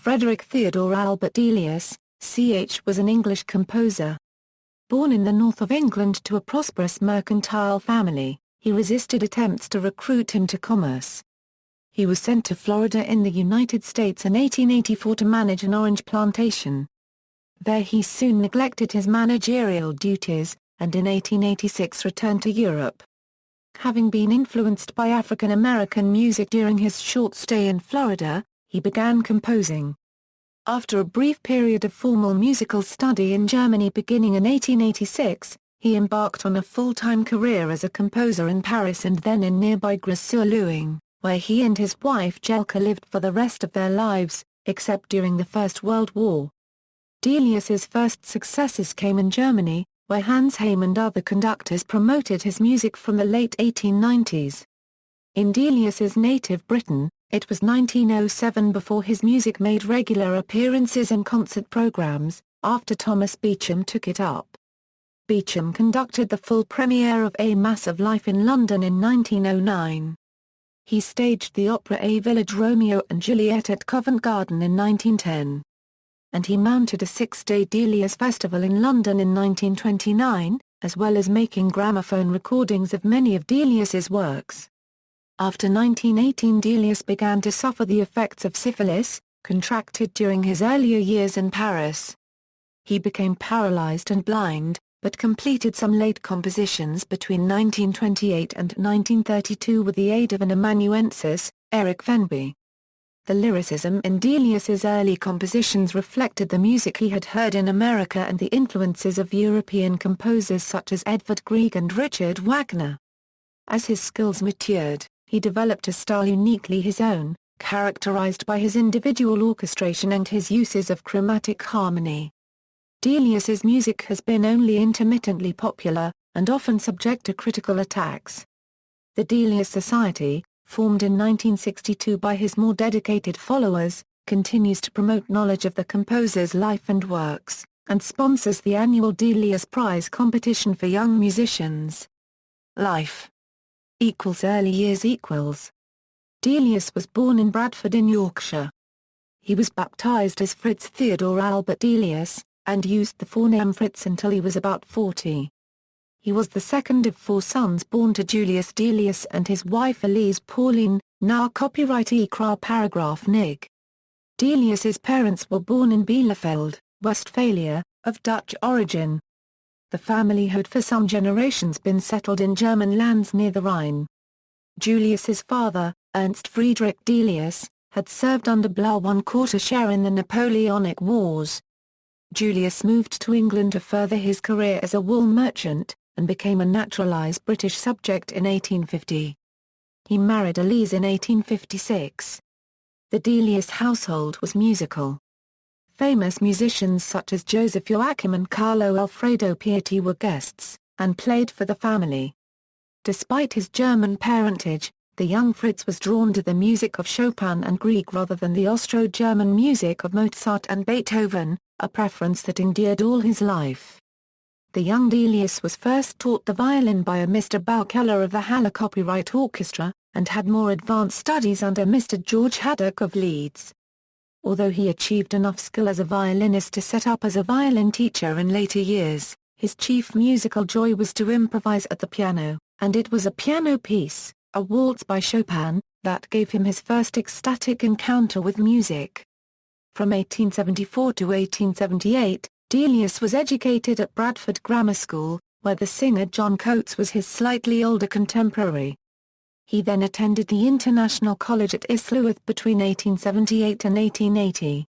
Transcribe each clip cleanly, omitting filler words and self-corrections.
Frederick Theodore Albert Delius, CH was an English composer. Born in the north of England to a prosperous mercantile family, he resisted attempts to recruit him to commerce. He was sent to Florida in the United States in 1884 to manage an orange plantation. There he soon neglected his managerial duties, and in 1886 returned to Europe. Having been influenced by African American music during his short stay in Florida, he began composing. After a brief period of formal musical study in Germany beginning in 1886, he embarked on a full-time career as a composer in Paris and then in nearby Grez-sur-Loing, where he and his wife Jelka lived for the rest of their lives, except during the First World War. Delius's first successes came in Germany, where Hans Haym and other conductors promoted his music from the late 1890s. In Delius's native Britain, it was 1907 before his music made regular appearances in concert programs, after Thomas Beecham took it up. Beecham conducted the full premiere of A Mass of Life in London in 1909. He staged the opera A Village Romeo and Juliet at Covent Garden in 1910. And he mounted a 6-day Delius Festival in London in 1929, as well as making gramophone recordings of many of Delius's works. After 1918 Delius began to suffer the effects of syphilis, contracted during his earlier years in Paris. He became paralysed and blind, but completed some late compositions between 1928 and 1932 with the aid of an amanuensis, Fenby. The lyricism in Delius's early compositions reflected the music he had heard in America and the influences of European composers such as Edvard Grieg and Richard Wagner. As his skills matured, he developed a style uniquely his own, characterized by his individual orchestration and his uses of chromatic harmony. Delius's music has been only intermittently popular, and often subject to critical attacks. The Delius Society, formed in 1962 by his more dedicated followers, continues to promote knowledge of the composer's life and works, and sponsors the annual Delius Prize competition for young musicians. Life = early years = Delius was born in Bradford in Yorkshire. He was baptized as Fritz Theodore Albert Delius, and used the forename Fritz until he was about 40. He was the second of 4 sons born to Julius Delius and his wife Elise Pauline, now copyright paragraph nig. Delius's parents were born in Bielefeld, Westphalia, of Dutch origin. The family had for some generations been settled in German lands near the Rhine. Julius's father, Ernst Friedrich Delius, had served under Blau one quarter share in the Napoleonic Wars. Julius moved to England to further his career as a wool merchant, and became a naturalized British subject in 1850. He married Elise in 1856. The Delius household was musical. Famous musicians such as Joseph Joachim and Carlo Alfredo Piatti were guests, and played for the family. Despite his German parentage, the young Fritz was drawn to the music of Chopin and Grieg rather than the Austro-German music of Mozart and Beethoven, a preference that endured all his life. The young Delius was first taught the violin by a Mr. Baukeller of the Halle Copyright Orchestra, and had more advanced studies under Mr. George Haddock of Leeds. Although he achieved enough skill as a violinist to set up as a violin teacher in later years, his chief musical joy was to improvise at the piano, and it was a piano piece, a waltz by Chopin, that gave him his first ecstatic encounter with music. From 1874 to 1878, Delius was educated at Bradford Grammar School, where the singer John Coates was his slightly older contemporary. He then attended the International College at Isleworth between 1878 and 1880.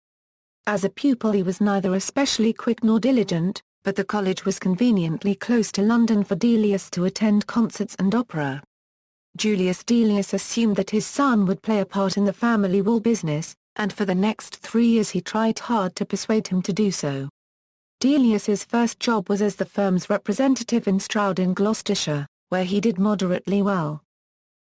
As a pupil he was neither especially quick nor diligent, but the college was conveniently close to London for Delius to attend concerts and opera. Julius Delius assumed that his son would play a part in the family wool business, and for the next 3 years he tried hard to persuade him to do so. Delius's first job was as the firm's representative in Stroud in Gloucestershire, where he did moderately well.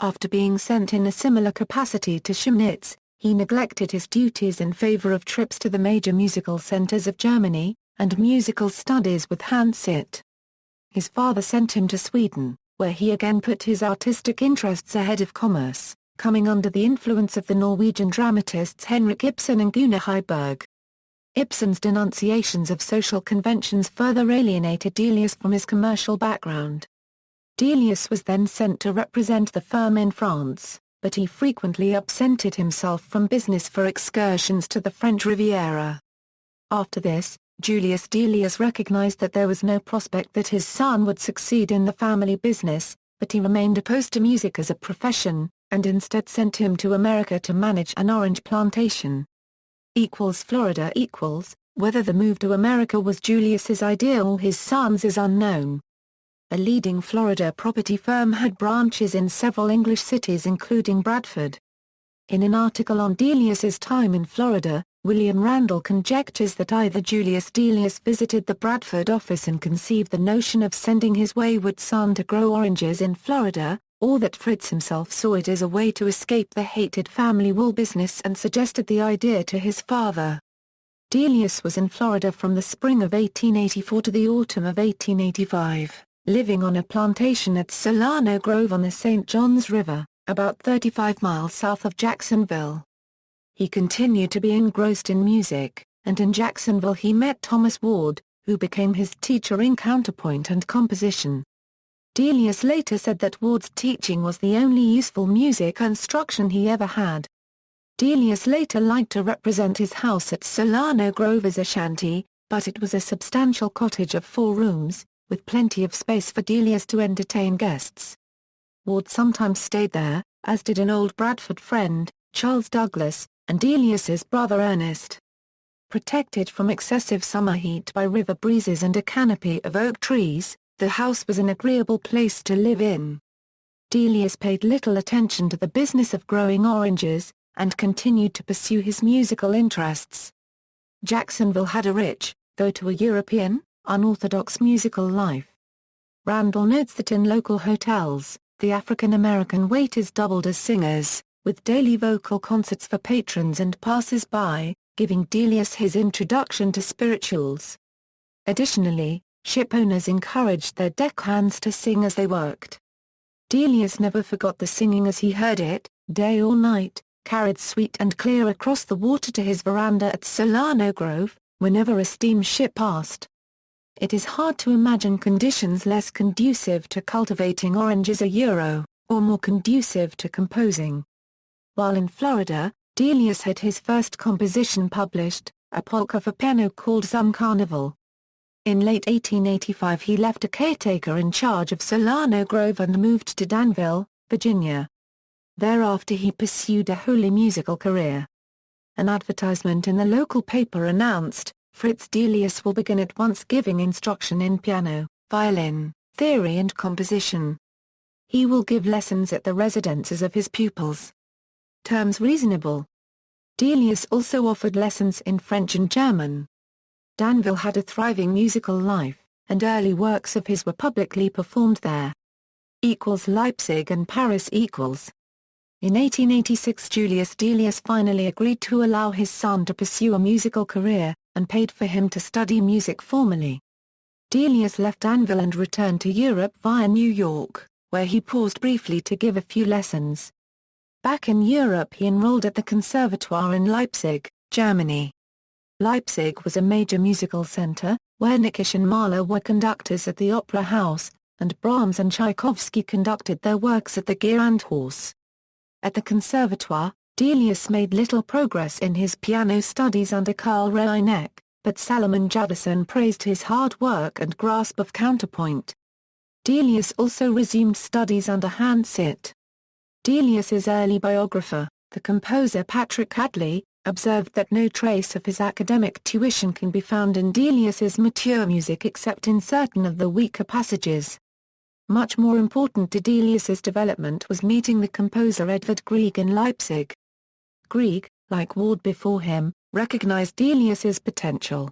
After being sent in a similar capacity to Chemnitz, he neglected his duties in favor of trips to the major musical centers of Germany, and musical studies with Hans Haym. His father sent him to Sweden, where he again put his artistic interests ahead of commerce. coming under the influence of the Norwegian dramatists Henrik Ibsen and Gunnar Heiberg. Ibsen's denunciations of social conventions further alienated Delius from his commercial background. Delius was then sent to represent the firm in France, but he frequently absented himself from business for excursions to the French Riviera. After this, Julius Delius recognized that there was no prospect that his son would succeed in the family business, but he remained opposed to music as a profession, and instead sent him to America to manage an orange plantation. Florida Whether the move to America was Julius's idea or his son's is unknown. A leading Florida property firm had branches in several English cities including Bradford. In an article on Delius's time in Florida, William Randall conjectures that either Julius Delius visited the Bradford office and conceived the notion of sending his wayward son to grow oranges in Florida, or that Fritz himself saw it as a way to escape the hated family wool business and suggested the idea to his father. Delius was in Florida from the spring of 1884 to the autumn of 1885, living on a plantation at Solano Grove on the St. Johns River, about 35 miles south of Jacksonville. He continued to be engrossed in music, and in Jacksonville he met Thomas Ward, who became his teacher in counterpoint and composition. Delius later said that Ward's teaching was the only useful music instruction he ever had. Delius later liked to represent his house at Solano Grove as a shanty, but it was a substantial cottage of 4 rooms, with plenty of space for Delius to entertain guests. Ward sometimes stayed there, as did an old Bradford friend, Charles Douglas, and Delius's brother Ernest. Protected from excessive summer heat by river breezes and a canopy of oak trees, the house was an agreeable place to live in. Delius paid little attention to the business of growing oranges, and continued to pursue his musical interests. Jacksonville had a rich, though to a European, unorthodox musical life. Randall notes that in local hotels, the African-American waiters doubled as singers, with daily vocal concerts for patrons and passers-by, giving Delius his introduction to spirituals. Additionally, ship owners encouraged their deckhands to sing as they worked. Delius never forgot the singing as he heard it, day or night, carried sweet and clear across the water to his veranda at Solano Grove, whenever a steamship passed. It is hard to imagine conditions less conducive to cultivating oranges or more conducive to composing. While in Florida, Delius had his first composition published, a polka for piano called Some Carnival. In late 1885 he left a caretaker in charge of Solano Grove and moved to Danville, Virginia. Thereafter he pursued a wholly musical career. An advertisement in the local paper announced, "Fritz Delius will begin at once giving instruction in piano, violin, theory and composition. He will give lessons at the residences of his pupils. Terms reasonable." Delius also offered lessons in French and German. Danville had a thriving musical life, and early works of his were publicly performed there. Leipzig and Paris. In 1886 Julius Delius finally agreed to allow his son to pursue a musical career, and paid for him to study music formally. Delius left Danville and returned to Europe via New York, where he paused briefly to give a few lessons. Back in Europe he enrolled at the Conservatoire in Leipzig, Germany. Leipzig was a major musical center, where Nikisch and Mahler were conductors at the Opera House, and Brahms and Tchaikovsky conducted their works at the Gewandhaus. At the Conservatoire, Delius made little progress in his piano studies under Karl Reineck, but Salomon Jefferson praised his hard work and grasp of counterpoint. Delius also resumed studies under Hans Haym. Delius's early biographer, the composer Patrick Hadley, observed that no trace of his academic tuition can be found in Delius's mature music except in certain of the weaker passages. Much more important to Delius's development was meeting the composer Edvard Grieg in Leipzig. Grieg, like Ward before him, recognized Delius's potential.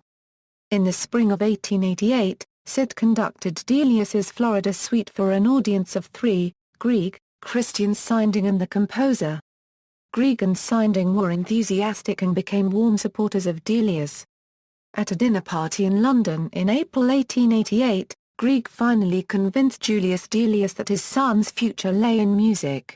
In the spring of 1888, Sid conducted Delius's Florida Suite for an audience of 3, Grieg, Christian Sinding and the composer. Grieg and Sinding were enthusiastic and became warm supporters of Delius. At a dinner party in London in April 1888, Grieg finally convinced Julius Delius that his son's future lay in music.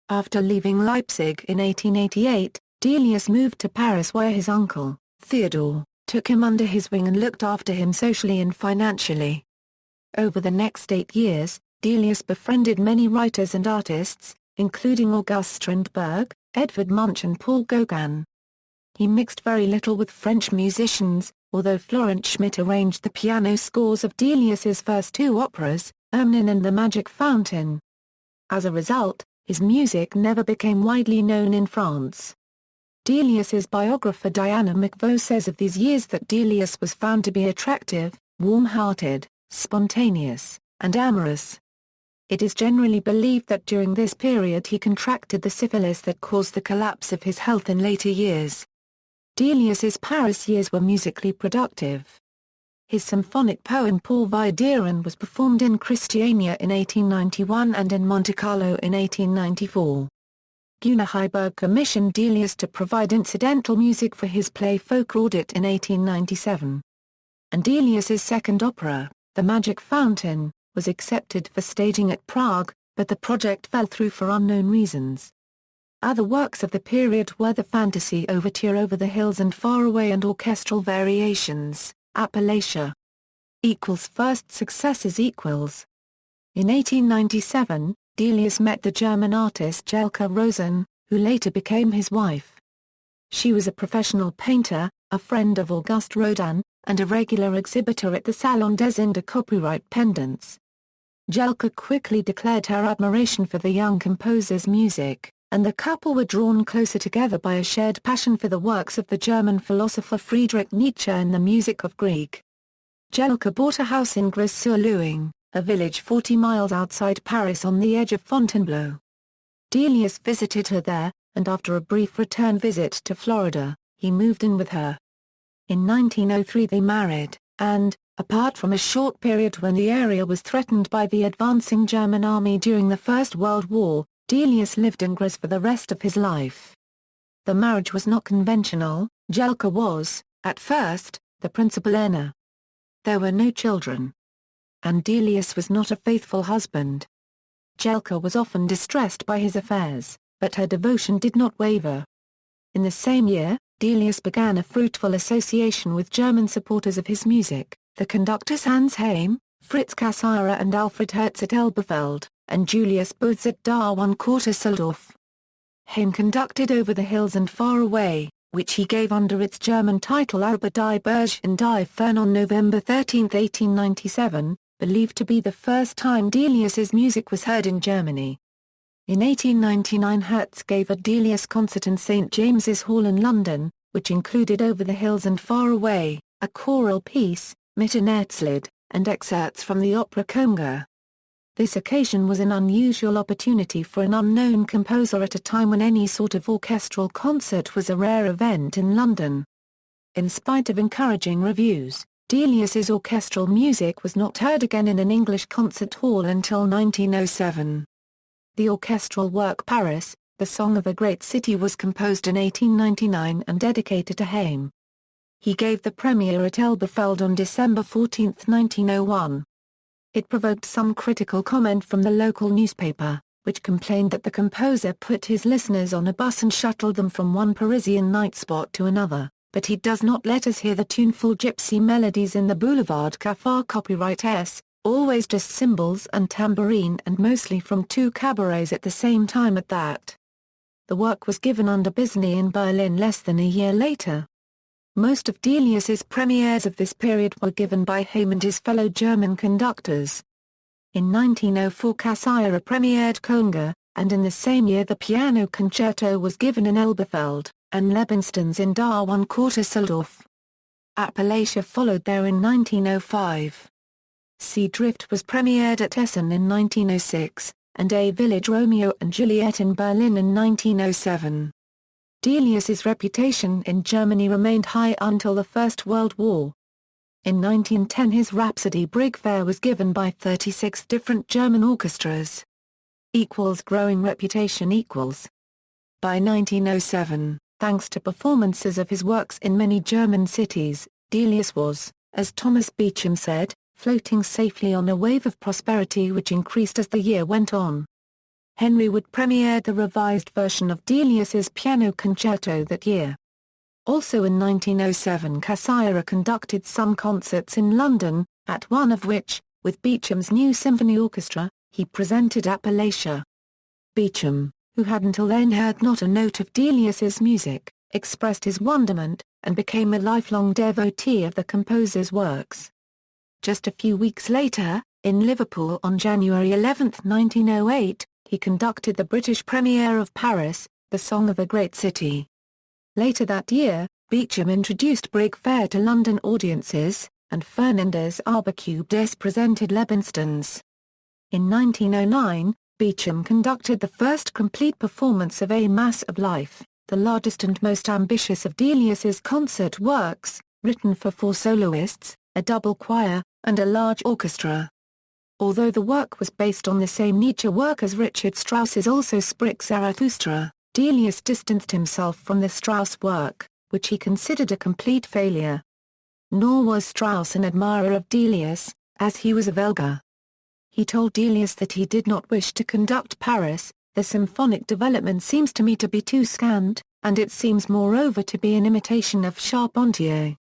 After leaving Leipzig in 1888, Delius moved to Paris where his uncle, Theodore, took him under his wing and looked after him socially and financially. Over the next 8 years, Delius befriended many writers and artists, including Auguste Strindberg, Edvard Munch and Paul Gauguin. He mixed very little with French musicians, although Florent Schmitt arranged the piano scores of Delius's first 2 operas, Ermine and The Magic Fountain. As a result, his music never became widely known in France. Delius's biographer Diana McVeigh says of these years that Delius was found to be attractive, warm-hearted, spontaneous, and amorous. It is generally believed that during this period he contracted the syphilis that caused the collapse of his health in later years. Delius's Paris years were musically productive. His symphonic poem Pour Vie d'Iran was performed in Christiania in 1891 and in Monte Carlo in 1894. Gunnar Heiberg commissioned Delius to provide incidental music for his play Folk Audit in 1897. And Delius's second opera, The Magic Fountain, was accepted for staging at Prague, but the project fell through for unknown reasons. Other works of the period were the Fantasy Overture Over the Hills and Far Away and orchestral variations, Appalachia. First successes equals. In 1897, Delius met the German artist Jelka Rosen, who later became his wife. She was a professional painter, a friend of Auguste Rodin, and a regular exhibitor at the Salon des Indes de Copyright Pendants. Jelka quickly declared her admiration for the young composer's music, and the couple were drawn closer together by a shared passion for the works of the German philosopher Friedrich Nietzsche and the music of Grieg. Jelka bought a house in Grez-sur-Loing, a village 40 miles outside Paris on the edge of Fontainebleau. Delius visited her there, and after a brief return visit to Florida, he moved in with her. In 1903 they married, and, apart from a short period when the area was threatened by the advancing German army during the First World War, Delius lived in Grez for the rest of his life. The marriage was not conventional. Jelka was, at first, the principal earner. There were no children. And Delius was not a faithful husband. Jelka was often distressed by his affairs, but her devotion did not waver. In the same year, Delius began a fruitful association with German supporters of his music, the conductors Hans Haym, Fritz Cassirer and Alfred Hertz at Elberfeld, and Julius Booth at Darwin-Quarter-Soldorf. Haym conducted Over the Hills and Far Away, which he gave under its German title Über die Berge und die Fern on November 13, 1897, believed to be the first time Delius's music was heard in Germany. In 1899 Hertz gave a Delius concert in St James's Hall in London, which included Over the Hills and Far Away, a choral piece, Mitternachtslid, and excerpts from the opera Conga. This occasion was an unusual opportunity for an unknown composer at a time when any sort of orchestral concert was a rare event in London. In spite of encouraging reviews, Delius's orchestral music was not heard again in an English concert hall until 1907. The orchestral work Paris, the Song of a Great City was composed in 1899 and dedicated to Haym. He gave the premiere at Elberfeld on December 14, 1901. It provoked some critical comment from the local newspaper, which complained that the composer put his listeners on a bus and shuttled them from one Parisian night spot to another, but he does not let us hear the tuneful gypsy melodies in the Boulevard Cafard. Copyright S, always just cymbals and tambourine and mostly from 2 cabarets at the same time at that. The work was given under Bisny in Berlin less than a year later. Most of Delius's premieres of this period were given by Haym and his fellow German conductors. In 1904 Cassirer premiered Conga, and in the same year the piano concerto was given in Elberfeld, and Lebenstunde in Darwin-Quarter-Soldorf. Appalachia followed there in 1905. Sea Drift was premiered at Essen in 1906, and A Village Romeo and Juliet in Berlin in 1907. Delius's reputation in Germany remained high until the First World War. In 1910 his Rhapsody Brig Fair was given by 36 different German orchestras. Growing reputation equals. By 1907, thanks to performances of his works in many German cities, Delius was, as Thomas Beecham said, floating safely on a wave of prosperity which increased as the year went on. Henry Wood premiered the revised version of Delius's piano concerto that year. Also in 1907 Cassirer conducted some concerts in London, at one of which, with Beecham's new symphony orchestra, he presented Appalachia. Beecham, who had until then heard not a note of Delius's music, expressed his wonderment, and became a lifelong devotee of the composer's works. Just a few weeks later, in Liverpool on January 11, 1908, he conducted the British premiere of Paris, the Song of a Great City. Later that year, Beecham introduced Brig Fair to London audiences, and Fernandez Arbacubes presented Lebenstunds. In 1909, Beecham conducted the first complete performance of A Mass of Life, the largest and most ambitious of Delius's concert works, written for 4 soloists, a double choir, and a large orchestra. Although the work was based on the same Nietzsche work as Richard Strauss's Also Sprach Zarathustra, Delius distanced himself from the Strauss work, which he considered a complete failure. Nor was Strauss an admirer of Delius, as he was of Elgar. He told Delius that he did not wish to conduct Paris, "The symphonic development seems to me to be too scant, and it seems moreover to be an imitation of Charpentier."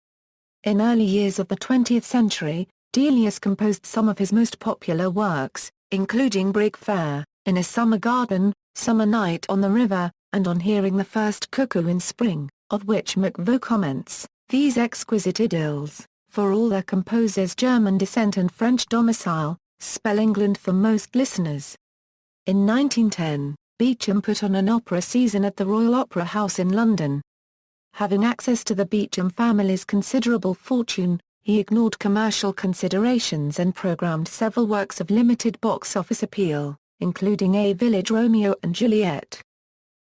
In early years of the 20th century, Delius composed some of his most popular works, including Brig Fair, In a Summer Garden, Summer Night on the River, and On Hearing the First Cuckoo in Spring, of which McVaux comments, "These exquisite idylls, for all their composer's German descent and French domicile, spell England for most listeners." In 1910, Beecham put on an opera season at the Royal Opera House in London. Having access to the Beecham family's considerable fortune, he ignored commercial considerations and programmed several works of limited box office appeal, including A Village Romeo and Juliet.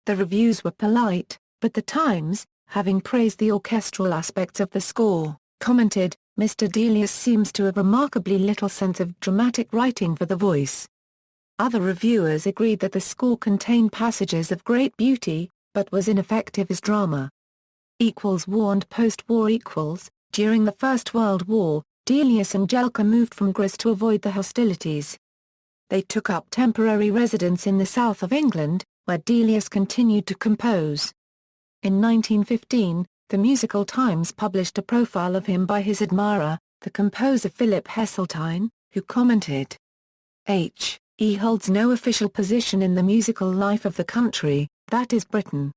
The reviews were polite, but the Times, having praised the orchestral aspects of the score, commented, "Mr. Delius seems to have remarkably little sense of dramatic writing for the voice." Other reviewers agreed that the score contained passages of great beauty, but was ineffective as drama. War and post-war. During the First World War, Delius and Jelka moved from Grez to avoid the hostilities. They took up temporary residence in the south of England, where Delius continued to compose. In 1915, the Musical Times published a profile of him by his admirer, the composer Philip Heseltine, who commented, "He holds no official position in the musical life of the country, that is Britain.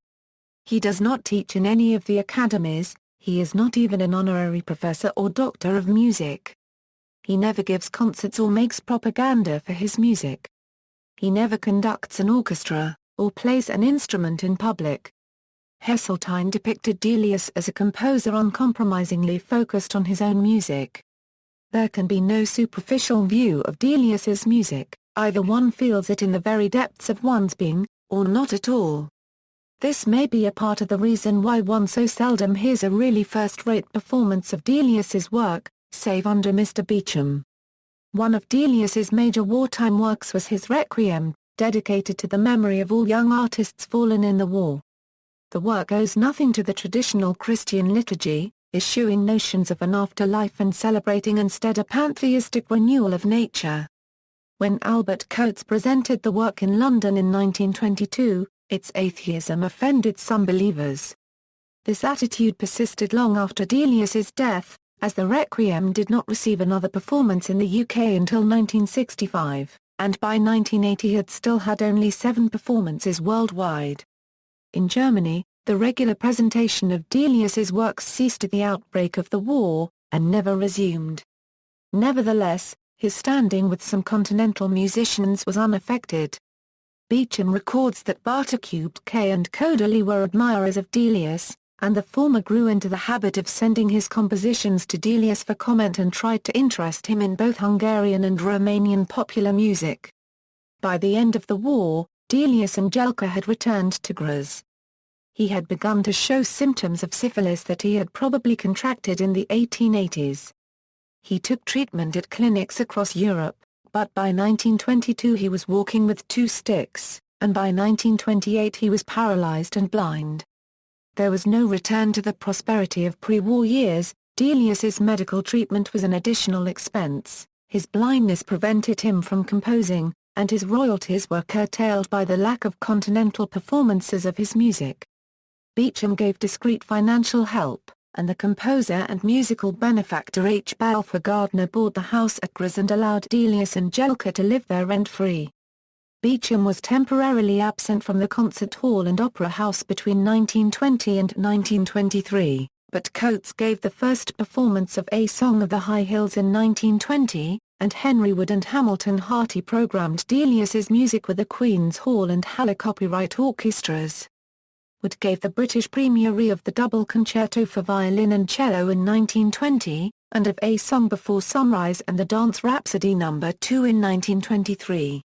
He does not teach in any of the academies, he is not even an honorary professor or doctor of music. He never gives concerts or makes propaganda for his music. He never conducts an orchestra, or plays an instrument in public." Heseltine depicted Delius as a composer uncompromisingly focused on his own music. "There can be no superficial view of Delius's music, either one feels it in the very depths of one's being, or not at all. This may be a part of the reason why one so seldom hears a really first-rate performance of Delius's work, save under Mr. Beecham." One of Delius's major wartime works was his Requiem, dedicated to the memory of all young artists fallen in the war. The work owes nothing to the traditional Christian liturgy, eschewing notions of an afterlife and celebrating instead a pantheistic renewal of nature. When Albert Coates presented the work in London in 1922, its atheism offended some believers. This attitude persisted long after Delius's death, as the Requiem did not receive another performance in the UK until 1965, and by 1980 had still had only 7 performances worldwide. In Germany, the regular presentation of Delius's works ceased at the outbreak of the war, and never resumed. Nevertheless, his standing with some continental musicians was unaffected. Beecham records that Bartocubes and Kodaly were admirers of Delius, and the former grew into the habit of sending his compositions to Delius for comment and tried to interest him in both Hungarian and Romanian popular music. By the end of the war, Delius and Jelka had returned to Grez. He had begun to show symptoms of syphilis that he had probably contracted in the 1880s. He took treatment at clinics across Europe, but by 1922 he was walking with 2 sticks, and by 1928 he was paralyzed and blind. There was no return to the prosperity of pre-war years. Delius's medical treatment was an additional expense, his blindness prevented him from composing, and his royalties were curtailed by the lack of continental performances of his music. Beecham gave discreet financial help, and the composer and musical benefactor H. Balfour Gardiner bought the house at Grez and allowed Delius and Jelka to live there rent-free. Beecham was temporarily absent from the concert hall and opera house between 1920 and 1923, but Coates gave the first performance of A Song of the High Hills in 1920, and Henry Wood and Hamilton Harty programmed Delius's music with the Queen's Hall and Halle copyright orchestras. Wood gave the British premiere of the double concerto for violin and cello in 1920, and of A Song Before Sunrise and the Dance Rhapsody No. 2 in 1923.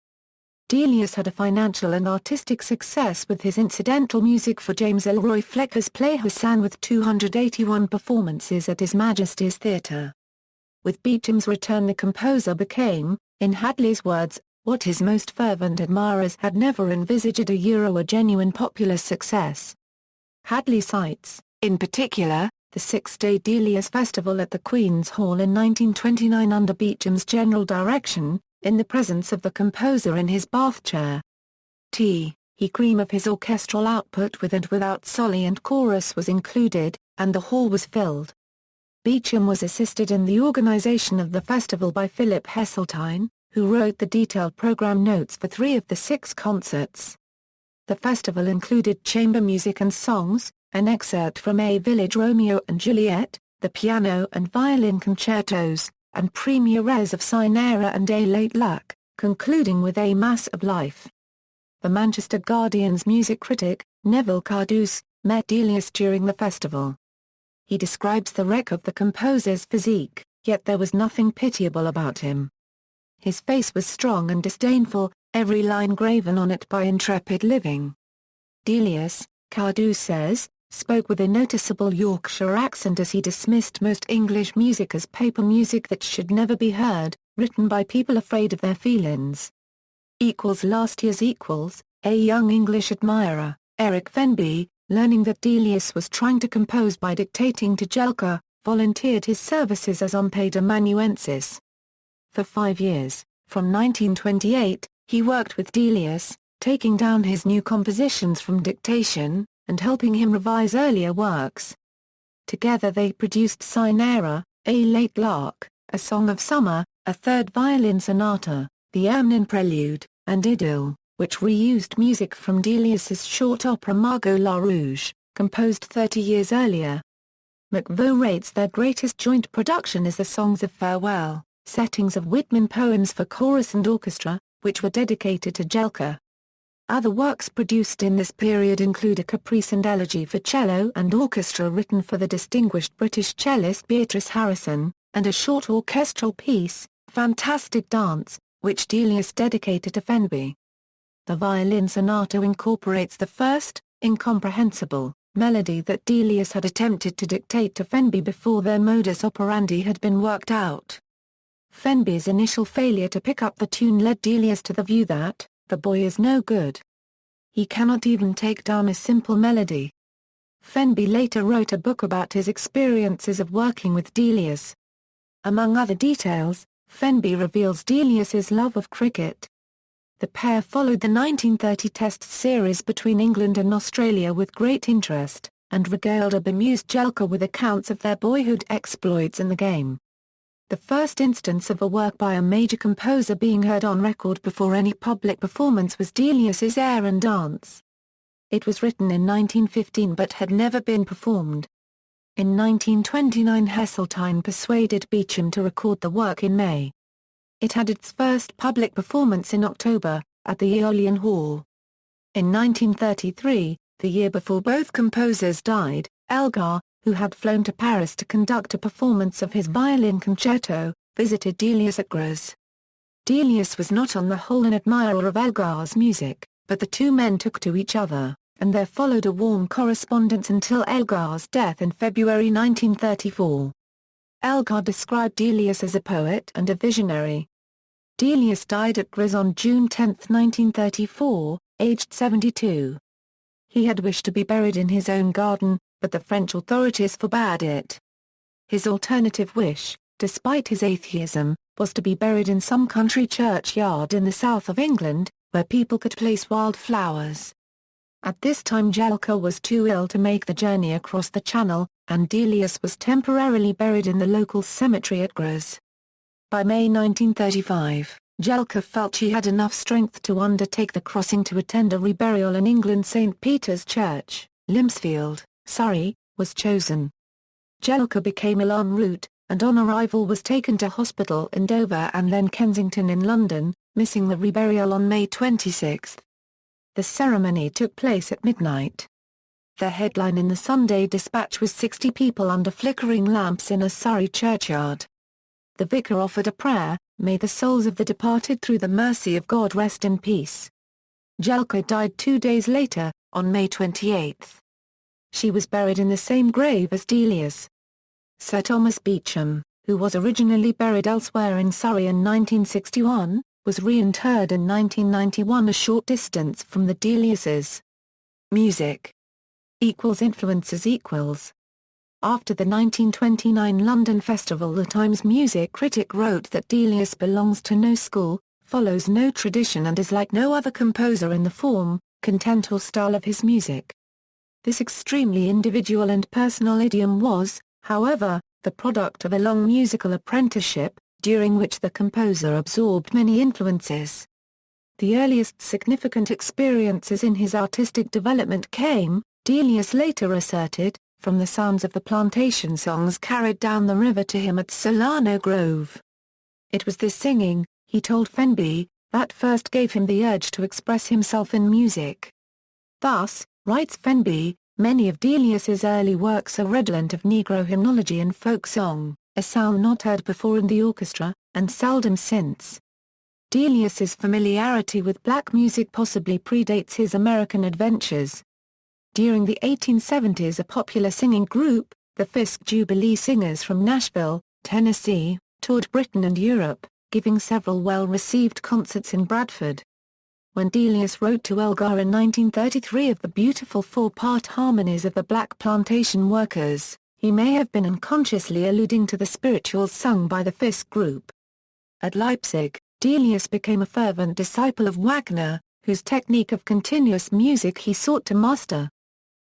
Delius had a financial and artistic success with his incidental music for James Elroy Flecker's play Hassan with 281 performances at His Majesty's Theatre. With Beecham's return the composer became, in Hadley's words, what his most fervent admirers had never envisaged a genuine popular success. Hadley cites, in particular, the six-day Delius Festival at the Queen's Hall in 1929 under Beecham's general direction, in the presence of the composer in his bath chair. He cream of his orchestral output with and without soli and chorus was included, and the hall was filled. Beecham was assisted in the organization of the festival by Philip Heseltine, who wrote the detailed program notes for 3 of the 6 concerts. The festival included chamber music and songs, an excerpt from A Village Romeo and Juliet, the piano and violin concertos, and premieres of Cinera and A Late Luck, concluding with A Mass of Life. The Manchester Guardian's music critic, Neville Carduce, met Delius during the festival. He describes the wreck of the composer's physique, yet there was nothing pitiable about him. His face was strong and disdainful, every line graven on it by intrepid living. Delius, Carduce says, spoke with a noticeable Yorkshire accent as he dismissed most English music as paper music that should never be heard, written by people afraid of their feelings. Last year's a young English admirer, Eric Fenby, learning that Delius was trying to compose by dictating to Jelka, volunteered his services as unpaid amanuensis. For 5 years, from 1928, he worked with Delius, taking down his new compositions from dictation, and helping him revise earlier works. Together they produced Cinera, A Late Lark, A Song of Summer, a third violin sonata, the Ermine Prelude, and Idyll, which reused music from Delius's short opera Margot La Rouge, composed 30 years earlier. McVeigh rates their greatest joint production as the Songs of Farewell, settings of Whitman poems for chorus and orchestra, which were dedicated to Jelka. Other works produced in this period include a caprice and elegy for cello and orchestra written for the distinguished British cellist Beatrice Harrison, and a short orchestral piece, Fantastic Dance, which Delius dedicated to Fenby. The violin sonata incorporates the first, incomprehensible, melody that Delius had attempted to dictate to Fenby before their modus operandi had been worked out. Fenby's initial failure to pick up the tune led Delius to the view that, the boy is no good. He cannot even take down a simple melody. Fenby later wrote a book about his experiences of working with Delius. Among other details, Fenby reveals Delius's love of cricket. The pair followed the 1930 Test series between England and Australia with great interest, and regaled a bemused Jelka with accounts of their boyhood exploits in the game. The first instance of a work by a major composer being heard on record before any public performance was Delius's Air and Dance. It was written in 1915 but had never been performed. In 1929 Heseltine persuaded Beecham to record the work in May. It had its first public performance in October, at the Aeolian Hall. In 1933, the year before both composers died, Elgar, who had flown to Paris to conduct a performance of his violin concerto, visited Delius at Grez. Delius was not on the whole an admirer of Elgar's music, but the two men took to each other, and there followed a warm correspondence until Elgar's death in February 1934. Elgar described Delius as a poet and a visionary. Delius died at Grez on June 10, 1934, aged 72. He had wished to be buried in his own garden, but the French authorities forbade it. His alternative wish, despite his atheism, was to be buried in some country churchyard in the south of England, where people could place wildflowers. At this time Jelka was too ill to make the journey across the Channel, and Delius was temporarily buried in the local cemetery at Grez. By May 1935, Jelka felt she had enough strength to undertake the crossing to attend a reburial in England. St. Peter's Church, Limpsfield, Surrey, was chosen. Jelka became ill en route, and on arrival was taken to hospital in Dover and then Kensington in London, missing the reburial on May 26. The ceremony took place at midnight. The headline in the Sunday Dispatch was 60 people under flickering lamps in a Surrey churchyard. The vicar offered a prayer, "May the souls of the departed through the mercy of God rest in peace." Jelka died 2 days later, on May 28. She was buried in the same grave as Delius. Sir Thomas Beecham, who was originally buried elsewhere in Surrey in 1961, was reinterred in 1991 a short distance from the Deliuses. Music == After the 1929 London Festival, the Times music critic wrote that Delius belongs to no school, follows no tradition and is like no other composer in the form, content or style of his music. This extremely individual and personal idiom was, however, the product of a long musical apprenticeship, during which the composer absorbed many influences. The earliest significant experiences in his artistic development came, Delius later asserted, from the sounds of the plantation songs carried down the river to him at Solano Grove. It was this singing, he told Fenby, that first gave him the urge to express himself in music. Thus, writes Fenby, many of Delius's early works are redolent of Negro hymnology and folk song, a sound not heard before in the orchestra, and seldom since. Delius's familiarity with black music possibly predates his American adventures. During the 1870s, a popular singing group, the Fisk Jubilee Singers from Nashville, Tennessee, toured Britain and Europe, giving several well-received concerts in Bradford. When Delius wrote to Elgar in 1933 of the beautiful four-part harmonies of the black plantation workers, he may have been unconsciously alluding to the spirituals sung by the Fisk group. At Leipzig, Delius became a fervent disciple of Wagner, whose technique of continuous music he sought to master.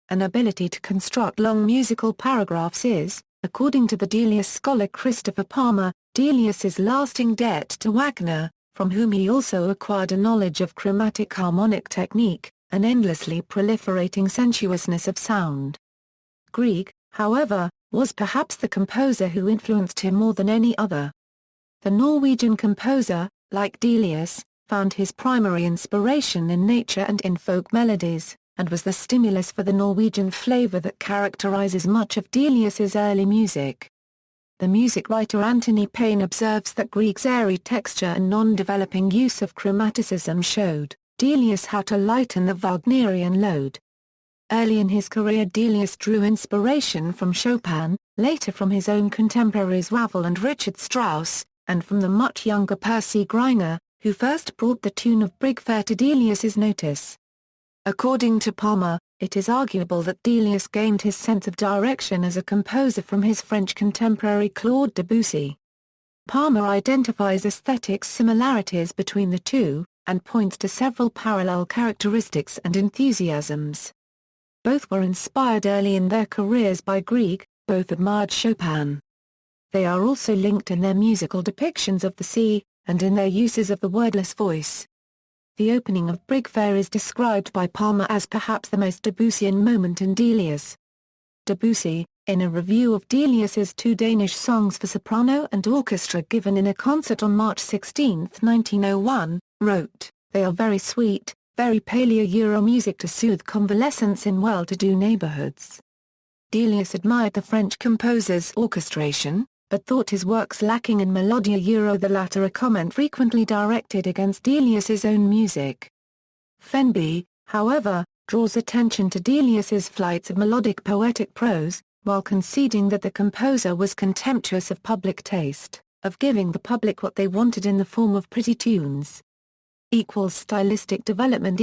An ability to construct long musical paragraphs is, according to the Delius scholar Christopher Palmer, Delius's lasting debt to Wagner, from whom he also acquired a knowledge of chromatic harmonic technique, an endlessly proliferating sensuousness of sound. Grieg, however, was perhaps the composer who influenced him more than any other. The Norwegian composer, like Delius, found his primary inspiration in nature and in folk melodies, and was the stimulus for the Norwegian flavor that characterizes much of Delius's early music. The music writer Anthony Payne observes that Grieg's airy texture and non-developing use of chromaticism showed Delius how to lighten the Wagnerian load. Early in his career Delius drew inspiration from Chopin, later from his own contemporaries Ravel and Richard Strauss, and from the much younger Percy Grainger, who first brought the tune of Brig Fair to Delius's notice. According to Palmer, it is arguable that Delius gained his sense of direction as a composer from his French contemporary Claude Debussy. Palmer identifies aesthetic similarities between the two, and points to several parallel characteristics and enthusiasms. Both were inspired early in their careers by Grieg, both admired Chopin. They are also linked in their musical depictions of the sea, and in their uses of the wordless voice. The opening of Brig Fair is described by Palmer as perhaps the most Debussyan moment in Delius. Debussy, in a review of Delius's two Danish songs for soprano and orchestra given in a concert on March 16, 1901, wrote, "They are very sweet, very Paleo-Euro music to soothe convalescence in well-to-do neighborhoods." Delius admired the French composer's orchestration, but thought his works lacking in melodia euro, the latter a comment frequently directed against Delius's own music. Fenby, however, draws attention to Delius's flights of melodic poetic prose, while conceding that the composer was contemptuous of public taste, of giving the public what they wanted in the form of pretty tunes. Stylistic development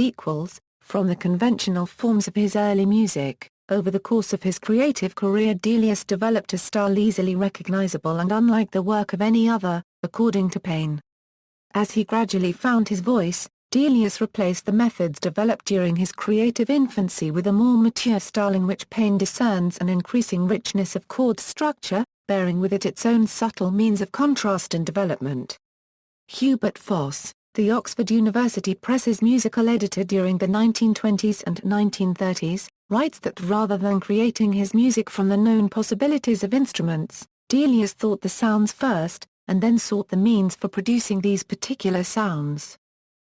from the conventional forms of his early music, Over the course of his creative career, Delius developed a style easily recognizable and unlike the work of any other, according to Paine. As he gradually found his voice, Delius replaced the methods developed during his creative infancy with a more mature style in which Paine discerns an increasing richness of chord structure, bearing with it its own subtle means of contrast and development. Hubert Foss, the Oxford University Press's musical editor during the 1920s and 1930s, writes that rather than creating his music from the known possibilities of instruments, Delius thought the sounds first, and then sought the means for producing these particular sounds.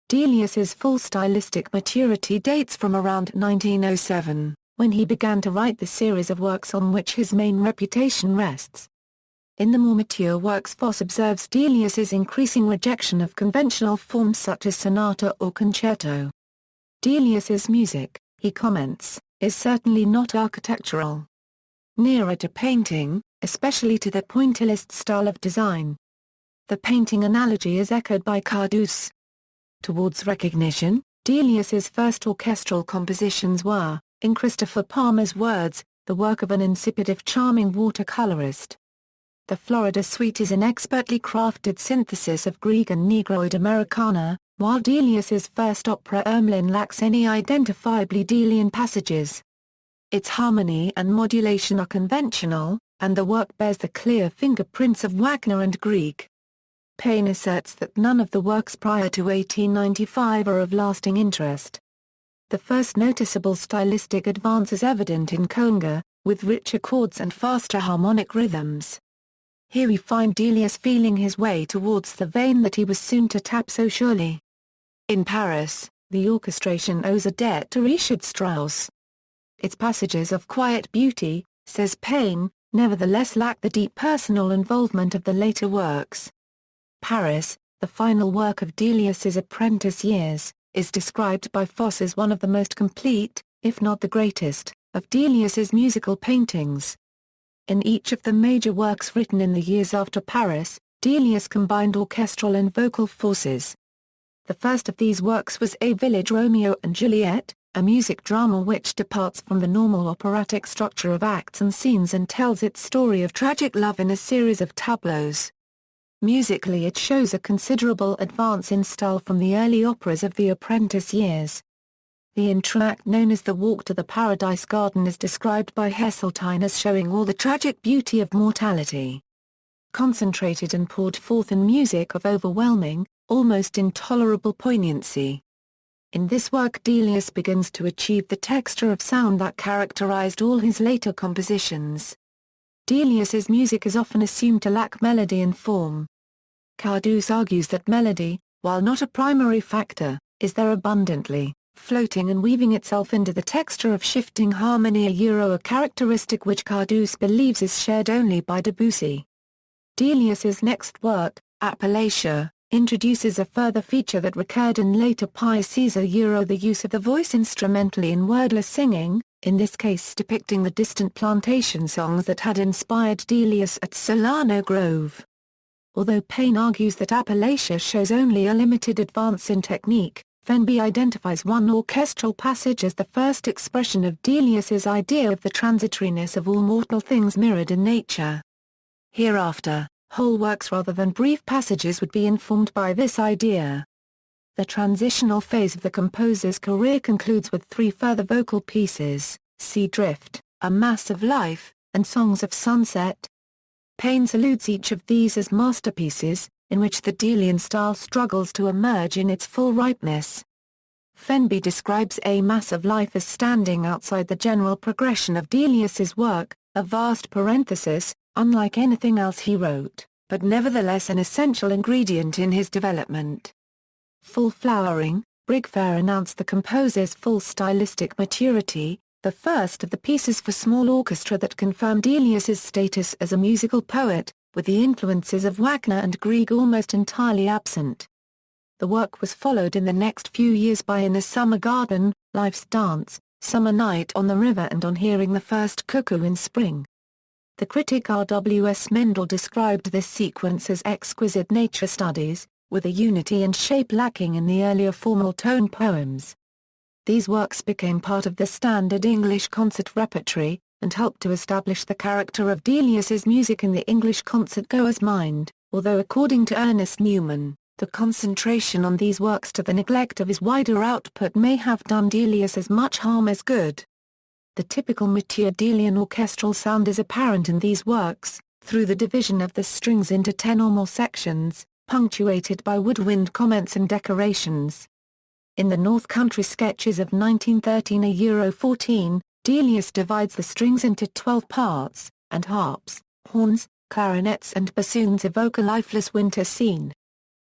Delius's full stylistic maturity dates from around 1907, when he began to write the series of works on which his main reputation rests. In the more mature works, Foss observes Delius's increasing rejection of conventional forms such as sonata or concerto. Delius's music, he comments, is certainly not architectural. Nearer to painting, especially to the pointillist style of design. The painting analogy is echoed by Cardus. Towards recognition, Delius's first orchestral compositions were, in Christopher Palmer's words, the work of an insipid if charming watercolorist. The Florida Suite is an expertly crafted synthesis of Grieg and Negroid Americana, while Delius's first opera Ermelin lacks any identifiably Delian passages. Its harmony and modulation are conventional, and the work bears the clear fingerprints of Wagner and Grieg. Paine asserts that none of the works prior to 1895 are of lasting interest. The first noticeable stylistic advance is evident in conga, with richer chords and faster harmonic rhythms. Here we find Delius feeling his way towards the vein that he was soon to tap so surely. In Paris, the orchestration owes a debt to Richard Strauss. Its passages of quiet beauty, says Paine, nevertheless lack the deep personal involvement of the later works. Paris, the final work of Delius's apprentice years, is described by Foss as one of the most complete, if not the greatest, of Delius's musical paintings. In each of the major works written in the years after Paris, Delius combined orchestral and vocal forces. The first of these works was A Village Romeo and Juliet, a music drama which departs from the normal operatic structure of acts and scenes and tells its story of tragic love in a series of tableaus. Musically, it shows a considerable advance in style from the early operas of the apprentice years. The entr'acte known as the Walk to the Paradise Garden is described by Heseltine as showing all the tragic beauty of mortality. Concentrated and poured forth in music of overwhelming, almost intolerable poignancy. In this work Delius begins to achieve the texture of sound that characterized all his later compositions. Delius's music is often assumed to lack melody and form. Cardus argues that melody, while not a primary factor, is there abundantly, floating and weaving itself into the texture of shifting harmony, a characteristic which Cardus believes is shared only by Debussy. Delius's next work, Appalachia, introduces a further feature that recurred in later pieces, the use of the voice instrumentally in wordless singing, in this case depicting the distant plantation songs that had inspired Delius at Solano Grove. Although Paine argues that Appalachia shows only a limited advance in technique, Fenby identifies one orchestral passage as the first expression of Delius's idea of the transitoriness of all mortal things mirrored in nature. Hereafter, whole works rather than brief passages would be informed by this idea. The transitional phase of the composer's career concludes with three further vocal pieces, Sea Drift, A Mass of Life, and Songs of Sunset. Paine salutes each of these as masterpieces, in which the Delian style struggles to emerge in its full ripeness. Fenby describes A Mass of Life as standing outside the general progression of Delius's work, a vast parenthesis, unlike anything else he wrote, but nevertheless an essential ingredient in his development. Full Flowering, Brigfair announced the composer's full stylistic maturity, the first of the pieces for small orchestra that confirmed Delius's status as a musical poet, with the influences of Wagner and Grieg almost entirely absent. The work was followed in the next few years by In the Summer Garden, Life's Dance, Summer Night on the River and On Hearing the First Cuckoo in Spring. The critic R.W.S. Mendel described this sequence as exquisite nature studies, with a unity and shape lacking in the earlier formal tone poems. These works became part of the standard English concert repertory, and helped to establish the character of Delius's music in the English concert-goer's mind, although according to Ernest Newman, the concentration on these works to the neglect of his wider output may have done Delius as much harm as good. The typical mature Delian orchestral sound is apparent in these works, through the division of the strings into 10 or more sections, punctuated by woodwind comments and decorations. In the North Country Sketches of 1913-14, Delius divides the strings into 12 parts, and harps, horns, clarinets and bassoons evoke a lifeless winter scene.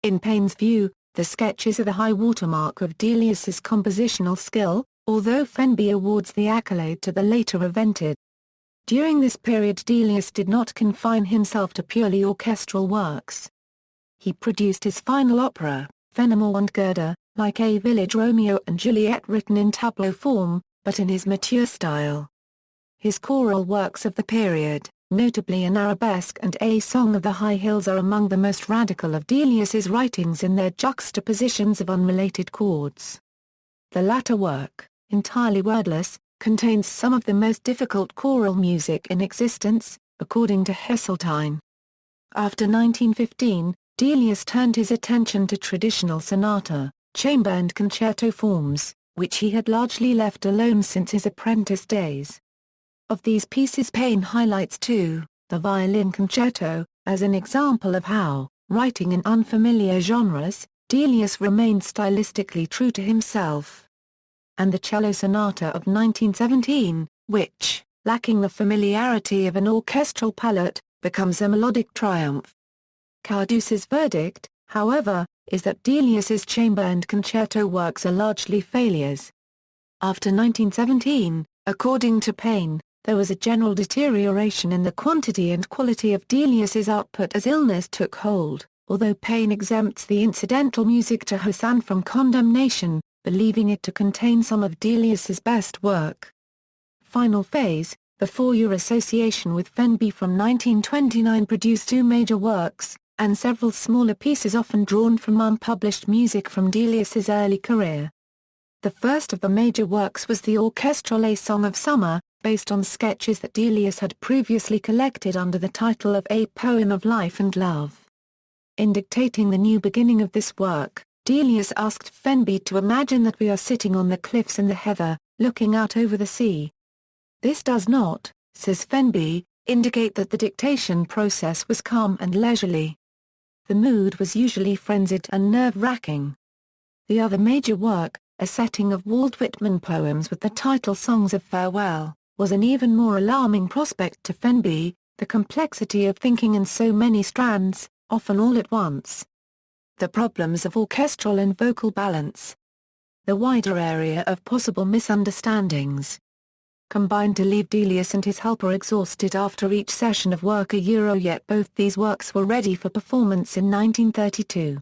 In Payne's view, the sketches are the high watermark of Delius's compositional skill, although Fenby awards the accolade to the later invented. During this period Delius did not confine himself to purely orchestral works. He produced his final opera, Fenimore and Gerda, like A Village Romeo and Juliet written in tableau form, but in his mature style. His choral works of the period, notably an arabesque and A Song of the High Hills, are among the most radical of Delius's writings in their juxtapositions of unrelated chords. The latter work, entirely wordless, contains some of the most difficult choral music in existence, according to Heseltine. After 1915, Delius turned his attention to traditional sonata, chamber and concerto forms, which he had largely left alone since his apprentice days. Of these pieces Payne highlights two, the violin concerto, as an example of how, writing in unfamiliar genres, Delius remained stylistically true to himself. And the cello sonata of 1917, which, lacking the familiarity of an orchestral palette, becomes a melodic triumph. Carduce's verdict, however, is that Delius's chamber and concerto works are largely failures. After 1917, according to Payne, there was a general deterioration in the quantity and quality of Delius's output as illness took hold, although Payne exempts the incidental music to Hosanna from condemnation, believing it to contain some of Delius's best work. Final phase, the four-year association with Fenby from 1929 produced two major works, and several smaller pieces often drawn from unpublished music from Delius's early career. The first of the major works was the orchestral A Song of Summer, based on sketches that Delius had previously collected under the title of A Poem of Life and Love. In dictating the new beginning of this work, Delius asked Fenby to imagine that we are sitting on the cliffs in the heather, looking out over the sea. This does not, says Fenby, indicate that the dictation process was calm and leisurely. The mood was usually frenzied and nerve-wracking. The other major work, a setting of Walt Whitman poems with the title Songs of Farewell, was an even more alarming prospect to Fenby, the complexity of thinking in so many strands, often all at once. The problems of orchestral and vocal balance. The wider area of possible misunderstandings combined to leave Delius and his helper exhausted after each session of work yet both these works were ready for performance in 1932.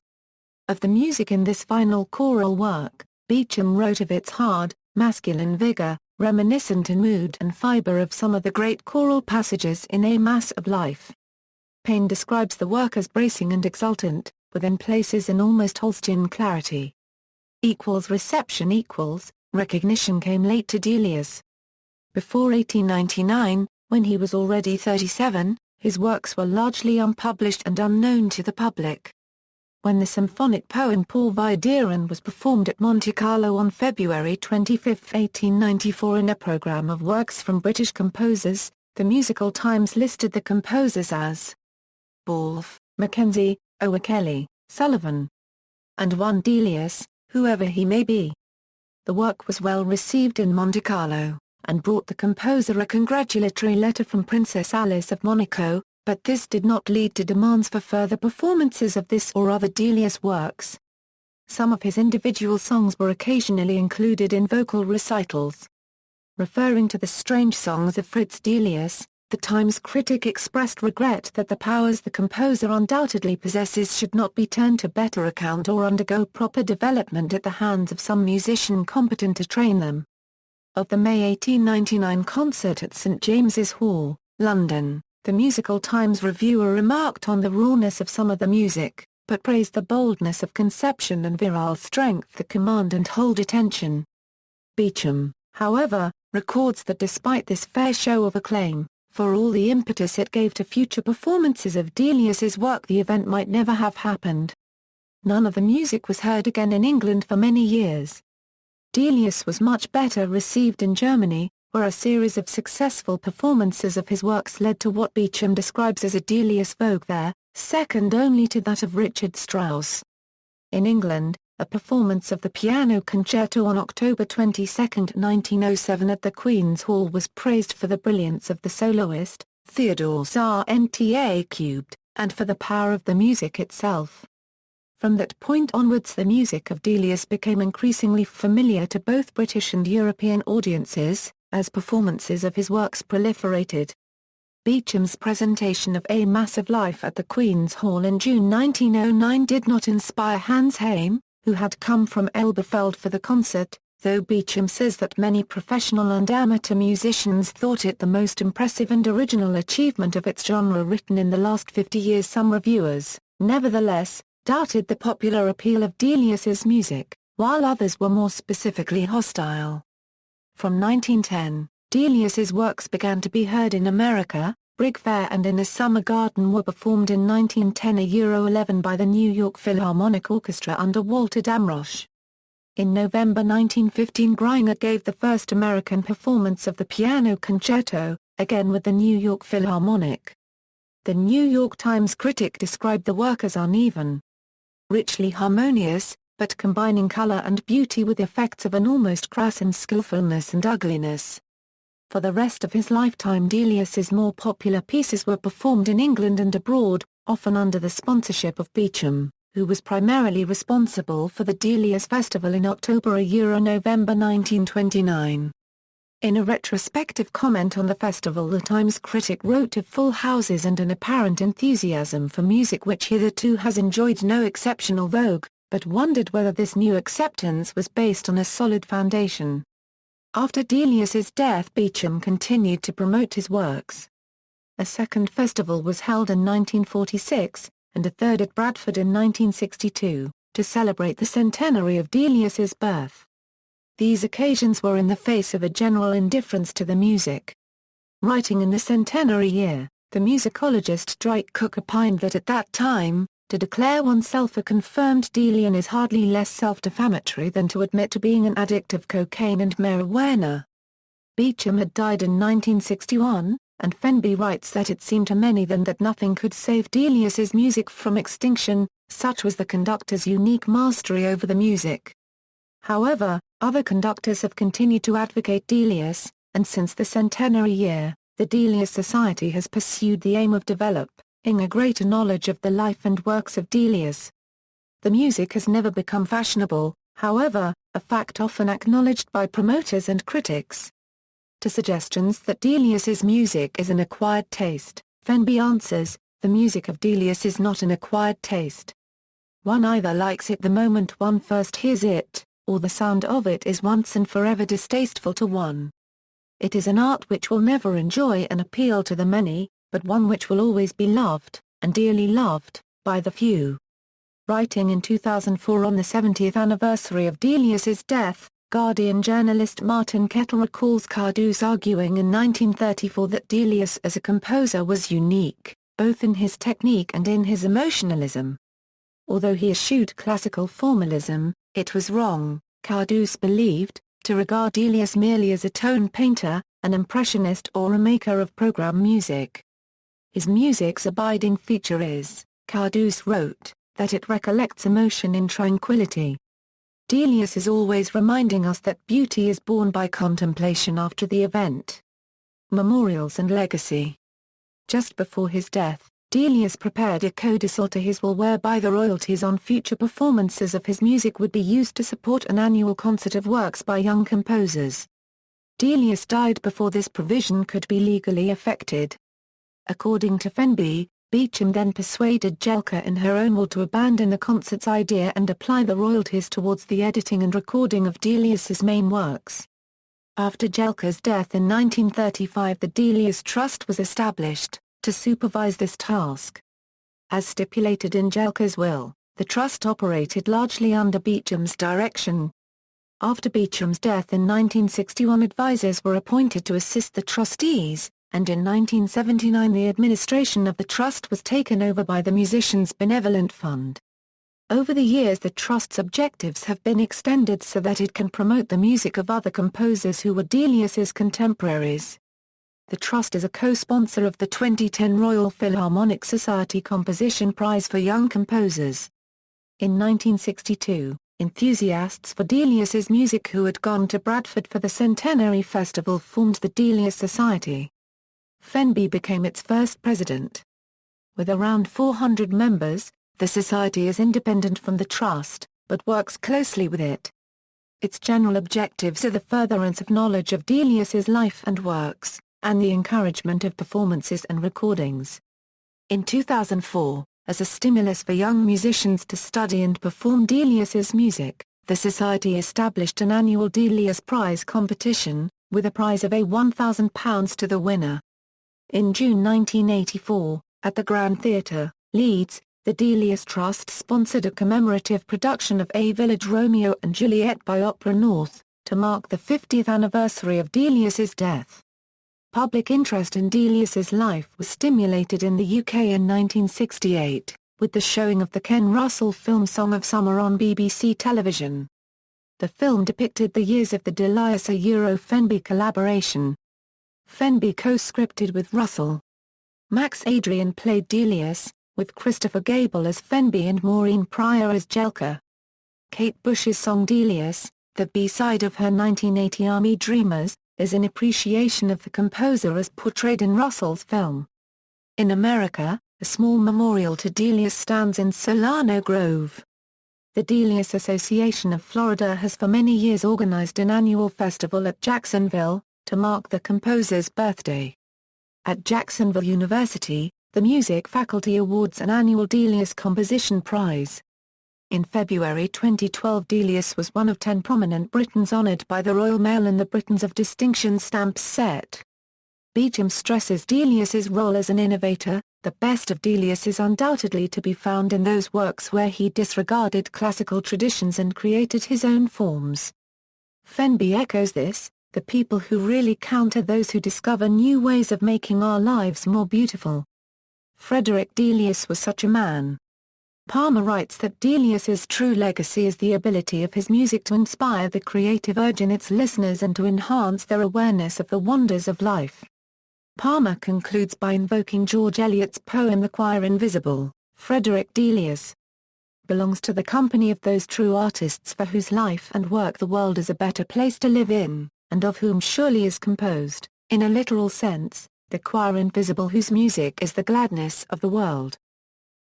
Of the music in this final choral work, Beecham wrote of its hard, masculine vigor, reminiscent in mood and fiber of some of the great choral passages in A Mass of Life. Payne describes the work as bracing and exultant, within places an almost Holstein clarity. Reception recognition came late to Delius. Before 1899, when he was already 37, his works were largely unpublished and unknown to the public. When the symphonic poem Pour Vidiren was performed at Monte Carlo on February 25, 1894 in a program of works from British composers, the Musical Times listed the composers as Balfe, Mackenzie, O'Kelly, Sullivan, and one Delius, whoever he may be. The work was well received in Monte Carlo, and brought the composer a congratulatory letter from Princess Alice of Monaco, but this did not lead to demands for further performances of this or other Delius works. Some of his individual songs were occasionally included in vocal recitals. Referring to the strange songs of Fritz Delius, the Times critic expressed regret that the powers the composer undoubtedly possesses should not be turned to better account or undergo proper development at the hands of some musician competent to train them. Of the May 1899 concert at St James's Hall, London, the Musical Times reviewer remarked on the rawness of some of the music, but praised the boldness of conception and virile strength that command and hold attention. Beecham, however, records that despite this fair show of acclaim, for all the impetus it gave to future performances of Delius's work, the event might never have happened. None of the music was heard again in England for many years. Delius was much better received in Germany, where a series of successful performances of his works led to what Beecham describes as a Delius vogue there, second only to that of Richard Strauss. In England, a performance of the piano concerto on October 22, 1907 at the Queen's Hall was praised for the brilliance of the soloist, Theodore Albert, and for the power of the music itself. From that point onwards the music of Delius became increasingly familiar to both British and European audiences, as performances of his works proliferated. Beecham's presentation of A Mass of Life at the Queen's Hall in June 1909 did not inspire Hans Haym, who had come from Elberfeld for the concert, though Beecham says that many professional and amateur musicians thought it the most impressive and original achievement of its genre written in the last 50 years. Some reviewers, nevertheless, doubted the popular appeal of Delius's music, while others were more specifically hostile. From 1910, Delius's works began to be heard in America. Brig Fair and In a Summer Garden were performed in 1910 Euro 11 by the New York Philharmonic Orchestra under Walter Damrosch. In November 1915 Greiner gave the first American performance of the piano concerto, again with the New York Philharmonic. The New York Times critic described the work as uneven, richly harmonious, but combining color and beauty with effects of an almost crass unskillfulness and ugliness. For the rest of his lifetime Delius's more popular pieces were performed in England and abroad, often under the sponsorship of Beecham, who was primarily responsible for the Delius Festival in October-November 1929. In a retrospective comment on the festival the Times critic wrote of full houses and an apparent enthusiasm for music which hitherto has enjoyed no exceptional vogue, but wondered whether this new acceptance was based on a solid foundation. After Delius's death Beecham continued to promote his works. A second festival was held in 1946, and a third at Bradford in 1962, to celebrate the centenary of Delius's birth. These occasions were in the face of a general indifference to the music. Writing in the centenary year, the musicologist Dwight Cook opined that at that time, to declare oneself a confirmed Delian is hardly less self-defamatory than to admit to being an addict of cocaine and marijuana. Beecham had died in 1961, and Fenby writes that it seemed to many then that nothing could save Delius's music from extinction, such was the conductor's unique mastery over the music. However, other conductors have continued to advocate Delius, and since the centenary year, the Delius Society has pursued the aim of developing a greater knowledge of the life and works of Delius. The music has never become fashionable, however, a fact often acknowledged by promoters and critics. To suggestions that Delius's music is an acquired taste, Fenby answers, the music of Delius is not an acquired taste. One either likes it the moment one first hears it, or the sound of it is once and forever distasteful to one. It is an art which will never enjoy and appeal to the many, but one which will always be loved, and dearly loved, by the few. Writing in 2004 on the 70th anniversary of Delius's death, Guardian journalist Martin Kettle recalls Cardouse arguing in 1934 that Delius as a composer was unique, both in his technique and in his emotionalism. Although he eschewed classical formalism, it was wrong, Cardouse believed, to regard Delius merely as a tone painter, an impressionist or a maker of program music. His music's abiding feature is, Cardouse wrote, that it recollects emotion in tranquility. Delius is always reminding us that beauty is born by contemplation after the event. Memorials and Legacy. Just before his death, Delius prepared a codicil to his will whereby the royalties on future performances of his music would be used to support an annual concert of works by young composers. Delius died before this provision could be legally effected. According to Fenby, Beecham then persuaded Jelka in her own will to abandon the concert's idea and apply the royalties towards the editing and recording of Delius's main works. After Jelka's death in 1935 the Delius Trust was established, to supervise this task. As stipulated in Jelka's will, the trust operated largely under Beecham's direction. After Beecham's death in 1961, advisors were appointed to assist the trustees, and in 1979 the administration of the trust was taken over by the Musicians' Benevolent Fund. Over the years the trust's objectives have been extended so that it can promote the music of other composers who were Delius's contemporaries. The trust is a co-sponsor of the 2010 Royal Philharmonic Society Composition Prize for Young Composers. In 1962, enthusiasts for Delius's music who had gone to Bradford for the Centenary Festival formed the Delius Society. Fenby became its first president. With around 400 members, the society is independent from the trust, but works closely with it. Its general objectives are the furtherance of knowledge of Delius's life and works, and the encouragement of performances and recordings. In 2004, as a stimulus for young musicians to study and perform Delius's music, the Society established an annual Delius Prize competition, with a prize of £1,000 to the winner. In June 1984, at the Grand Theatre, Leeds, the Delius Trust sponsored a commemorative production of A Village Romeo and Juliet by Opera North, to mark the 50th anniversary of Delius's death. Public interest in Delius's life was stimulated in the UK in 1968, with the showing of the Ken Russell film Song of Summer on BBC television. The film depicted the years of the Delius-Fenby collaboration. Fenby co-scripted with Russell. Max Adrian played Delius, with Christopher Gable as Fenby and Maureen Pryor as Jelka. Kate Bush's song Delius, the B-side of her 1980 Army Dreamers, is an appreciation of the composer as portrayed in Russell's film. In America, a small memorial to Delius stands in Solano Grove. The Delius Association of Florida has for many years organized an annual festival at Jacksonville, to mark the composer's birthday. At Jacksonville University, the music faculty awards an annual Delius Composition Prize. In February 2012, Delius was one of 10 prominent Britons honored by the Royal Mail in the Britons of Distinction stamp set. Beecham stresses Delius's role as an innovator. The best of Delius is undoubtedly to be found in those works where he disregarded classical traditions and created his own forms. Fenby echoes this: the people who really count are those who discover new ways of making our lives more beautiful. Frederick Delius was such a man. Palmer writes that Delius's true legacy is the ability of his music to inspire the creative urge in its listeners and to enhance their awareness of the wonders of life. Palmer concludes by invoking George Eliot's poem The Choir Invisible. Frederick Delius belongs to the company of those true artists for whose life and work the world is a better place to live in, and of whom surely is composed, in a literal sense, the choir invisible whose music is the gladness of the world.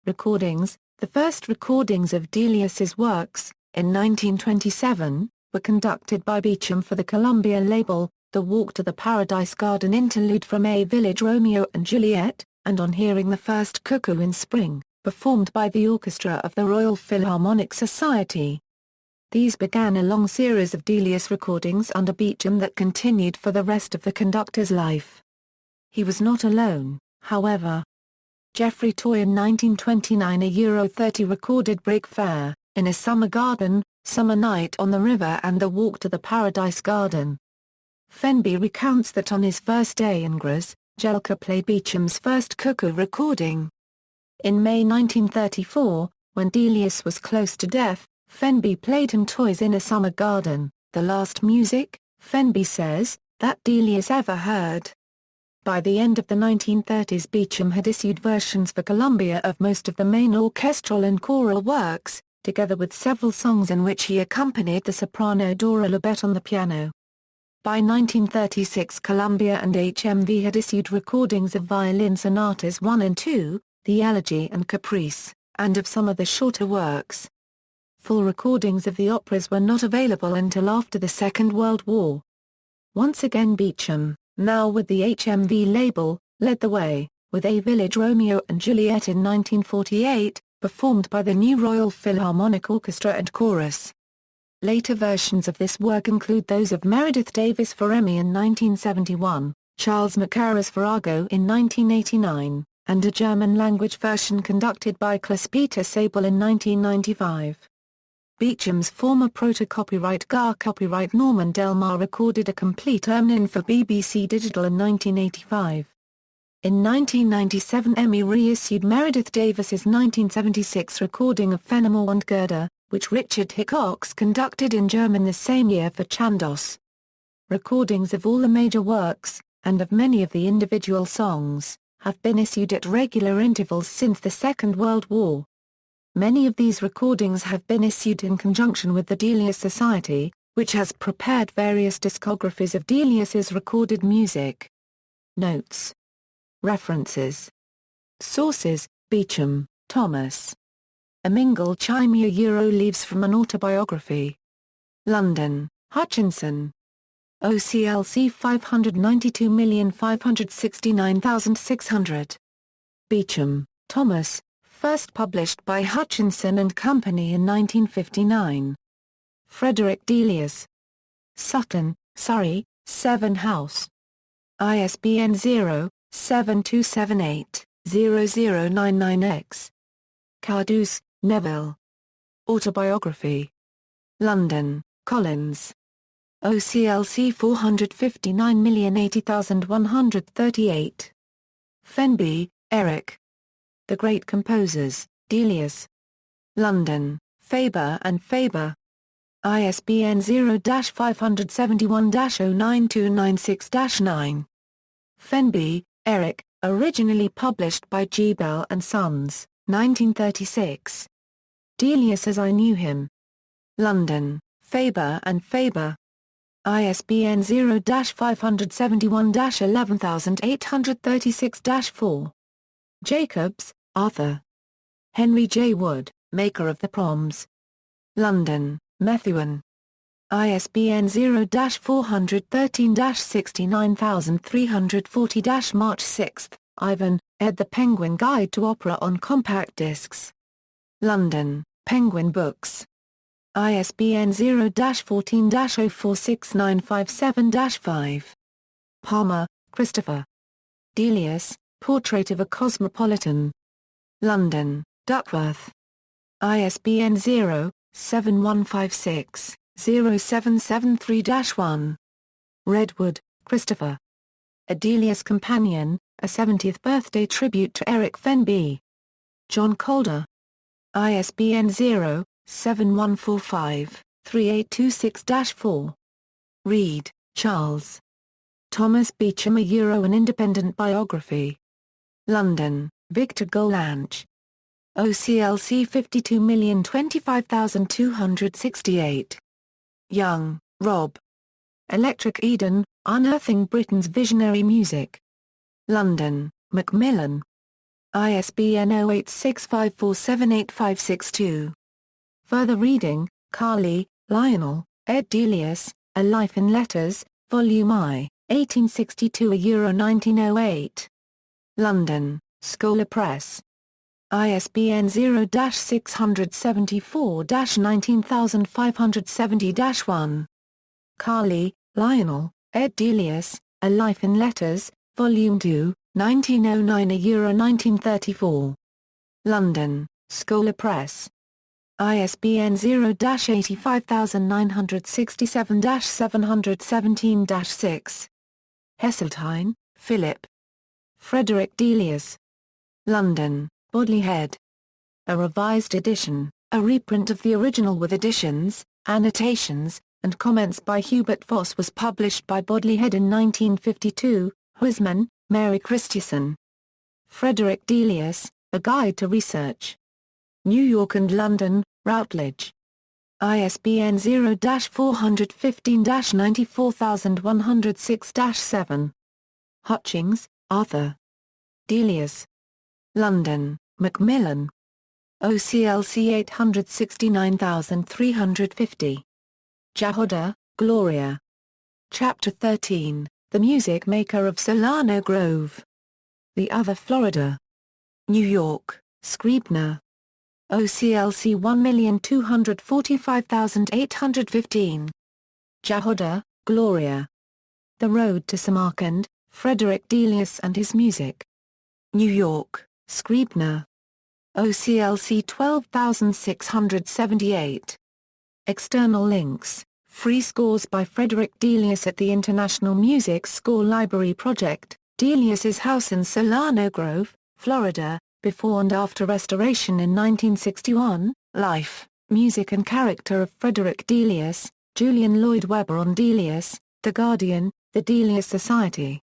Recordings. The first recordings of Delius's works, in 1927, were conducted by Beecham for the Columbia label, the Walk to the Paradise Garden interlude from A Village Romeo and Juliet, and On Hearing the First Cuckoo in Spring, performed by the orchestra of the Royal Philharmonic Society. These began a long series of Delius recordings under Beecham that continued for the rest of the conductor's life. He was not alone, however. Geoffrey Toy in 1929 €30 recorded Brig Fair, In a Summer Garden, Summer Night on the River and The Walk to the Paradise Garden. Fenby recounts that on his first day in Grez, Jelka played Beecham's first cuckoo recording. In May 1934, when Delius was close to death, Fenby played him Toy's In a Summer Garden, the last music, Fenby says, that Delius ever heard. By the end of the 1930s, Beecham had issued versions for Columbia of most of the main orchestral and choral works, together with several songs in which he accompanied the soprano Dora Lebet on the piano. By 1936, Columbia and HMV had issued recordings of violin sonatas 1 and 2, the Elegy and Caprice, and of some of the shorter works. Full recordings of the operas were not available until after the Second World War. Once again Beecham, now with the HMV label, led the way, with A Village Romeo and Juliet in 1948, performed by the New Royal Philharmonic Orchestra and Chorus. Later versions of this work include those of Meredith Davis for Emmy in 1971, Charles Mackara's for Argo in 1989, and a German-language version conducted by Klaus-Peter Sabel in 1995. Beecham's former proto-copyright Gar copyright Norman Delmar recorded a complete Ermine for BBC Digital in 1985. In 1997 EMI reissued Meredith Davis's 1976 recording of Fenimore and Gerda, which Richard Hickox conducted in German the same year for Chandos. Recordings of all the major works, and of many of the individual songs, have been issued at regular intervals since the Second World War. Many of these recordings have been issued in conjunction with the Delius Society, which has prepared various discographies of Delius's recorded music. Notes. References. Sources: Beecham, Thomas. A Mingle Chimea Leaves from an Autobiography. London, Hutchinson. OCLC 592,569,600. Beecham, Thomas, first published by Hutchinson and Company in 1959. Frederick Delius. Sutton, Surrey, Seven House. ISBN 0-7278-0099-X. Cardouse, Neville. Autobiography. London, Collins. OCLC 459,080,138. Fenby, Eric. The Great Composers, Delius. London, Faber and Faber. ISBN 0-571-09296-9. Fenby, Eric, originally published by G. Bell and Sons, 1936. Delius as I Knew Him. London, Faber and Faber. ISBN 0-571-11836-4. Jacobs, Arthur. Henry J. Wood, Maker of the Proms. London, Methuen. ISBN 0-413-69340- March 6, Ivan, ed. The Penguin Guide to Opera on Compact Discs. London, Penguin Books. ISBN 0-14-046957-5. Palmer, Christopher. Delius, Portrait of a Cosmopolitan. London, Duckworth. ISBN 0-7156-0773-1. Redwood, Christopher. A Delius Companion, a 70th birthday tribute to Eric Fenby. John Calder. ISBN 0-7145-3826-4. Reed, Charles. Thomas Beecham an Independent Biography. London, Victor Gollancz. OCLC 52025268. Young, Rob. Electric Eden, Unearthing Britain's Visionary Music. London, Macmillan. ISBN 0865478562. Further reading, Carley, Lionel, ed. Delius, A Life in Letters, Volume I, 1862 1908. London, Scholar Press. ISBN 0-674-19570-1. Carley, Lionel, ed. Delius, A Life in Letters, Volume 2, 1909 1934. London, Scholar Press. ISBN 0-85967-717-6. Heseltine, Philip. Frederick Delius. London, Bodley Head. A revised edition, a reprint of the original with additions, annotations, and comments by Hubert Voss was published by Bodley Head in 1952. Huisman, Mary Christieson. Frederick Delius, A Guide to Research. New York and London, Routledge. ISBN 0-415-94106-7. Hutchings, Arthur. Delius. London, Macmillan. OCLC 869350. Jahoda, Gloria. Chapter 13, The Music Maker of Solano Grove. The Other Florida. New York, Scribner. OCLC 1245815. Jahoda, Gloria. The Road to Samarkand, Frederick Delius and His Music. New York, Scribner. OCLC 12678. External links: free scores by Frederick Delius at the International Music Score Library Project, Delius's house in Solano Grove, Florida, before and after restoration in 1961, Life, Music and Character of Frederick Delius, Julian Lloyd Webber on Delius, The Guardian, The Delius Society.